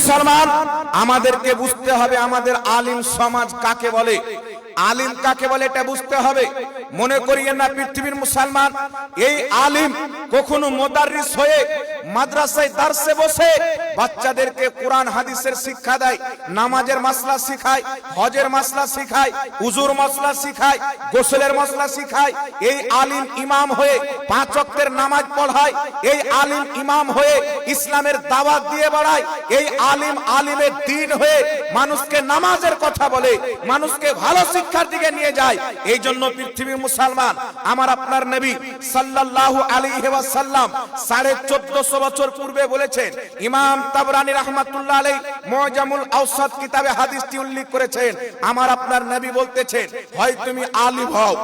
মুসলমান, আমাদেরকে বুঝতে হবে আমাদের আলিম সমাজ কাকে বলে, আলিম কাকে বলে এটা বুঝতে হবে। মনে করিয়েন না পৃথিবীর মুসলমান, এই আলিম কখনো মুদাররিস হয়ে মাদ্রাসায় দার্সে বসে বাচ্চাদেরকে কোরআন হাদিসের শিক্ষা দেয়, নামাজের মাসলা শিখায়, হজের মাসলা শিখায়, উজুর মাসলা শিখায়, গোসলের মাসলা শিখায়। এই আলিম ইমাম হয়ে 5 ওয়াক্তের নামাজ পড়ায়, এই আলিম ইমাম হয়ে ইসলামের দাওয়াত দিয়ে বেড়ায়, এই আলিম আলিমের দ্বীন হয়ে মানুষকে নামাজের কথা বলে, মানুষকে ভালো শিক্ষার দিকে নিয়ে যায়। এই জন্য পৃথিবীর মুসলমান, আমার আপনার নবী সাল্লাল্লাহু আলাইহি ওয়াসাল্লাম 1450 বছর পূর্বে বলেছেন, ইমাম তাবরানী রাহমাতুল্লাহ আলাইহি মুআজামুল আওসাত কিতাবে হাদিসটি উল্লেখ করেছেন। আমার আপনার নবী বলতেছেন, হয় তুমি আলিম হও,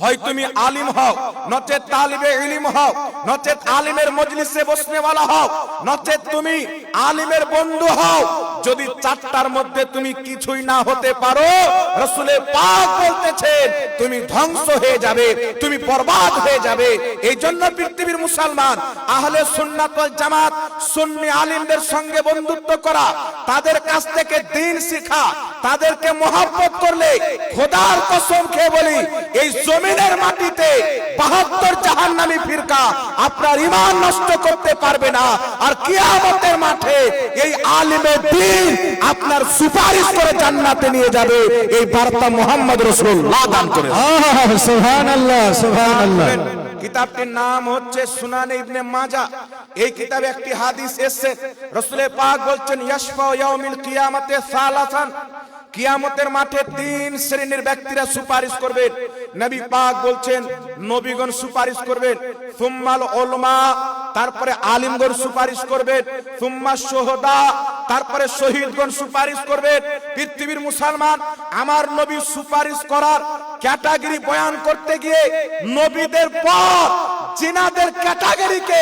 হয় তুমি আলিম হও, নচেত তালিবে ইলম হও, নচেত আলিমের মজলিসে বসনেওয়ালা হও, নচেত তুমি আলিমের বন্ধু হও। যদি 4টার মধ্যে তুমি কিছুই না হতে পারো, রাসূল পাক বলতেছেন তুমি ধ্বংস হয়ে যাবে, তুমি বরবাদ হয়ে যাবে। এই জন্য পৃথিবীর মুসলমান, আহলে সুন্নাত ওয়াল জামাত সুন্নি আলিমদের সঙ্গে বন্ধুত্ব করা, তাদের কাছ থেকে দ্বীন শিখা, তাদেরকে মহব্বত করলে খোদার কসম খেয়ে বলি, এই জমিনের মাটিতে 72 জাহান্নামী ফিরকা আপনার ঈমান নষ্ট করতে পারবে না। আর কিয়ামতের মাঠে এই আলিমের দ্বীন আপনার সুপারিশ করে জান্নাতে নিয়ে যাবে। এই বার্তা মুহাম্মদ রাসূলুল্লাহ দান করে। সুবহানাল্লাহ, সুবহানাল্লাহ। কিতাবটির নাম হচ্ছে সুনান ইবনে মাজাহ। এই কিতাবে একটি হাদিস এসেছে, রাসূল পাক বলছেন, ইয়াশফা ইয়াউমিল কিয়ামাতে সালাসান, কিয়ামতের মাঠে 3 শ্রেণীর ব্যক্তিরা সুপারিশ করবেন। নবী পাক বলছেন, নবীগণ সুপারিশ করবেন, সুম্মাল উলামা, তারপরে আলিমগণ সুপারিশ করবেন, সুম্মা শুহাদা, তারপরে শহীদগণ সুপারিশ করবেন। পৃথিবীর মুসলমান, আমার নবী সুপারিশ করার ক্যাটাগরি বয়ান করতে গিয়ে নবীদের পর জিনাদের ক্যাটাগরিকে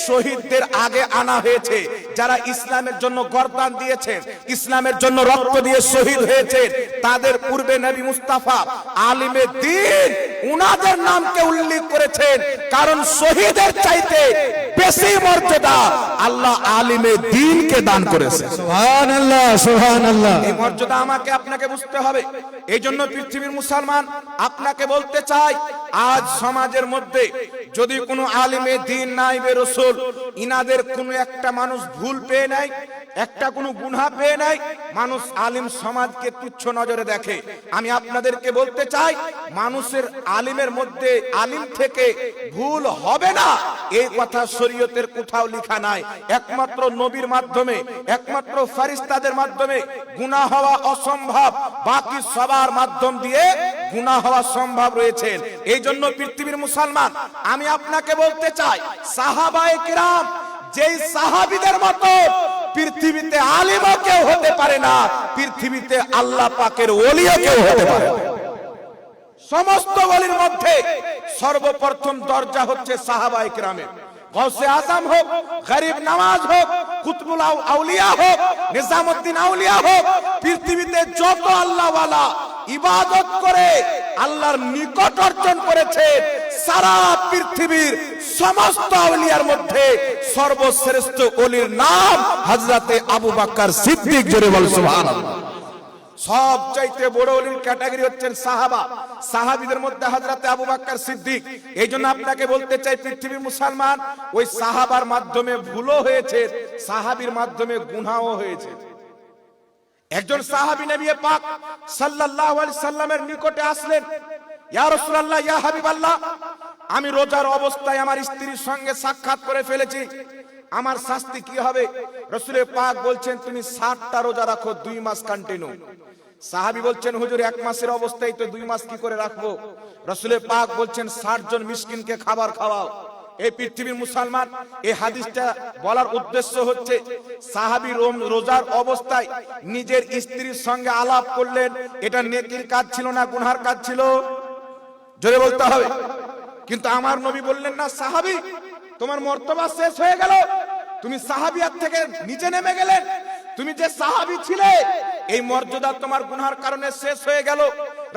শহীদদের আগে আনা হয়েছে। যারা ইসলামের জন্য গর্দান দিয়েছেন, ইসলামের জন্য রক্ত দিয়ে শহীদ হয়েছেন, তাদের পূর্বে নবী মুস্তাফা আলিমে দ্বীন উনাদের নামকে উল্লেখ করেছেন। কারণ শহীদের চাইতে বেশি মর্যাদা আল্লাহ আলিমে দ্বীনকে দান করেছেন। সুবহানাল্লাহ, সুবহানাল্লাহ। এই মর্যাদা আমাকে আপনাকে বুঝতে হবে। এই জন্য পৃথিবীর মুসলমান, আপনাকে বলতে চাই, আজ সমাজের মধ্যে যদি কোনো আলিমে দ্বীন নাইবে রাসূল ইনাদের কোনো একটা মানুষ ভুল পেয়ে নেয়, একটা কোনো গুনাহ পেয়ে নেয়, মানুষ আলিম সমাজকে তুচ্ছ নজরে দেখে। আমি আপনাদেরকে বলতে চাই, মানুষের আলিমের মধ্যে আলিম থেকে ভুল হবে না এই কথা শরীয়তের কোথাও লেখা নাই। একমাত্র নবীর মাধ্যমে, একমাত্র ফেরেশতাদের মাধ্যমে গুনাহ হওয়া অসম্ভব, বাকি সবার মাধ্যম দিয়ে গুনাহ হওয়া সম্ভব রয়েছে। এই জন্য পৃথিবীর মুসলমান, আমি আপনাকে বলতে চাই, সাহাবায়ে কিরাম যেই সাহাবীদের মতো পৃথিবীতে আলিমও কেউ হতে পারে না, পৃথিবীতে আল্লাহ পাকের ওলিও কেউ হতে পারে না। সমস্ত ওলির মধ্যে সর্বপ্রথম দরজা হচ্ছে সাহাবায়ে কিরামের। গৌসে আজম হোক, গরিব নওয়াজ হোক, কুতুবুল আউলিয়া হোক, নিজামউদ্দিন আউলিয়া হোক, পৃথিবীতে যত আল্লাহওয়ালা ইবাদত করে আল্লাহর নিকট অর্জন করেছে, সারা পৃথিবীর সমস্ত আউলিয়ার মধ্যে সর্বশ্রেষ্ঠ ওলির নাম হযরতে আবু বকর সিদ্দিক। জোরে বল সুবহানাল্লাহ। সবচাইতে বড় ওলির ক্যাটাগরি হচ্ছেন সাহাবা। সাহাবীদের মধ্যে হযরতে আবু বকর সিদ্দিক। এই জন্য আপনাকে বলতে চাই, পৃথিবীর মুসলমান, ওই সাহাবার মাধ্যমে ভুলও হয়েছে, সাহাবীর মাধ্যমে গুনাহও হয়েছে। একজন সাহাবী নবী পাক সাল্লাল্লাহু আলাইহি সাল্লামের নিকটে আসলেন, ইয়া রাসূলুল্লাহ, ইয়া হাবিবাল্লাহ, আমি রোজার অবস্থায় আমার স্ত্রীর সঙ্গে সাক্ষাৎ করে ফেলেছি, আমার শাস্তি কি হবে? রাসূল পাক বলছেন, তুমি 60টা রোজা রাখো 2 মাস কন্টিনিউ। সাহাবী বলছেন, হুজুর 1 মাসের অবস্থায় তো 2 মাস কি করে রাখবো? রাসূল পাক বলছেন, 60 জন মিসকিনকে খাবার খাওয়াও। এই পৃথিবীর মুসলমান, এই হাদিসটা বলার উদ্দেশ্য হচ্ছে, সাহাবী রোজার অবস্থায় নিজের স্ত্রীর সঙ্গে আলাপ করলেন, এটা নেকির কাজ ছিল না গুনার কাজ ছিল? জোরে বলতে হবে। কিন্তু আমার নবী বললেন না, সাহাবী তোমার মর্তবা শেষ হয়ে গেল, তুমি সাহাবিয়াত থেকে নিচে নেমে গেলেন, তুমি যে সাহাবী ছিলে এই মর্যাদা তোমার গুনার কারণে শেষ হয়ে গেল।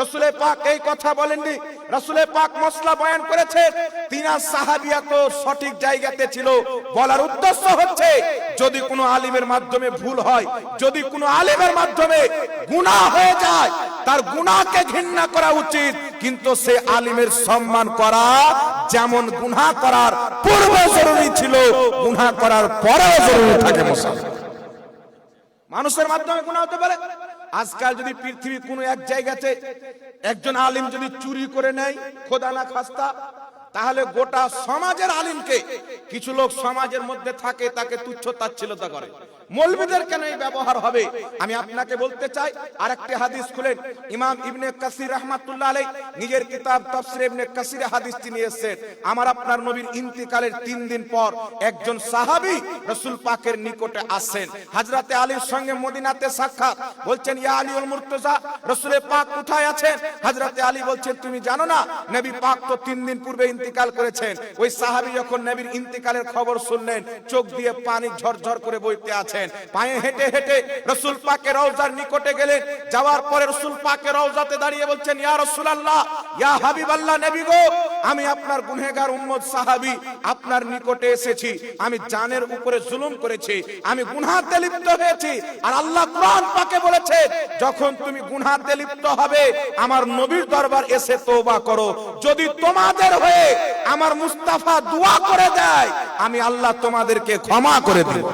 রাসূলে পাক এই কথা বলেননি। রাসূলে পাক মসলা বয়ান করেছেন, তিনার সাহাবিয়া তো সঠিক জায়গাতে ছিল। বলার উদ্দেশ্য হচ্ছে যদি কোনো আলিমের মাধ্যমে ভুল হয়, যদি কোনো আলিমের মাধ্যমে গুনাহ হয়ে যায়, তার গুনাহকে ঘৃণা করা উচিত, কিন্তু সে আলিমের সম্মান করা যেমন গুনাহ করার পূর্বে জরুরি ছিল, গুনাহ করার পরেও জরুরি থাকে। মানুষের মাধ্যমে গুনাহ হতে পারে। আজকাল যদি পৃথিবীর কোনো এক জায়গাতে একজন আলিম যদি চুরি করে নেয়, খোদা না খাস্তা, তাহলে গোটা সমাজের আলিমকে কিছু লোক সমাজের মধ্যে থাকে তাকে তুচ্ছ তাচ্ছিল্যতা করে। মৌলবীদের কেন এই ব্যবহার হবে? আমি আপনাকে বলতে চাই, আরেকটি হাদিস খুলেন, ইমাম ইবনে কাসির রাহমাতুল্লাহ আলাইহি নিজের কিতাব তাফসীর ইবনে কাসিরে হাদিসটি নিয়ে এসেছেন। আমার আপনার নবীর ইন্তিকালের 3 দিন পর একজন সাহাবী রাসূল পাকের নিকটে আসেন। হযরতে আলীর সঙ্গে মদিনাতে সাক্ষাৎ। বলছেন, ইয়া আলীউল মুর্তজা, রাসূল পাক কোথায় আছেন? হযরতে আলী বলছেন, তুমি জানো না নবী পাক তো 3 দিন পূর্বে ইন্তিকাল করেছেন। ওই সাহাবী যখন নবীর ইন্তিকালের খবর শুনলেন, চোখ দিয়ে পানি ঝরঝর করে বইতে আছে। পায়ে হেঁটে হেঁটে রাসূল পাকের রওজার নিকটে গেলেন। যাওয়ার পরে রাসূল পাকের রওজাতে দাঁড়িয়ে বলছেন, ইয়া রাসূলুল্লাহ, ইয়া হাবিবাল্লাহ, নবী গো, আমি আপনার গুনাহগার উম্মত সাহাবী আপনার নিকটে এসেছি। আমি জানের উপরে জুলুম করেছি, আমি গুনাহতে লিপ্ত হয়েছি। আর আল্লাহ কোরআন পাকে বলেছে, যখন তুমি গুনাহতে লিপ্ত হবে আমার নবীর দরবার এসে তওবা করো। যদি তোমাদের হয়ে আমার মুস্তাফা দোয়া করে দেয়, আমি আল্লাহ তোমাদেরকে ক্ষমা করে দেব।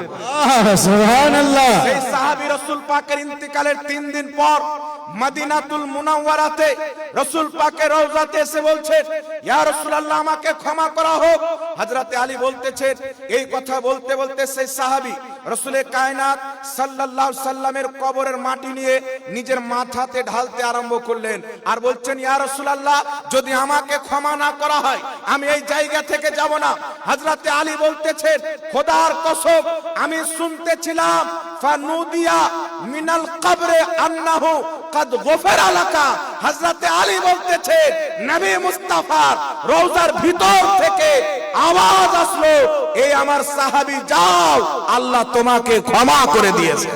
সুবহানাল্লাহ। এই সাহাবী রাসূল পাকের ইন্তিকালের 3 দিন পর মদিনাতুল মুনাওয়ারাতে রাসূল পাকের রওজাতে এসে বলছেন, ইয়া রাসূলুল্লাহ, আমাকে ক্ষমা করা হোক। হযরতে আলী বলতেছেন, এই কথা বলতে বলতে সেই সাহাবী রাসূলে কায়নাত সাল্লাল্লাহু আলাইহি সাল্লামের কবরের মাটি নিয়ে নিজের মাথাতে ঢালতে আরম্ভ করলেন। আর বলছেন, ইয়া রাসূলুল্লাহ, যদি আমাকে ক্ষমা না করা হয় আমি এই জায়গা থেকে যাব না। হযরতে আলী বলতেছেন, খোদার কসম, আমি শুনতেছিলাম ফানুদিয়া মিনাল কবরে আন্নাহু কাদ গফারা লাকা। হযরতে আলী বলতেছেন, নবী মুস্তাফার রওজার ভিতর থেকে আওয়াজ আসলো, এই আমার সাহাবী যাও, আল্লাহ তোমাকে ক্ষমা করে দিয়েছে।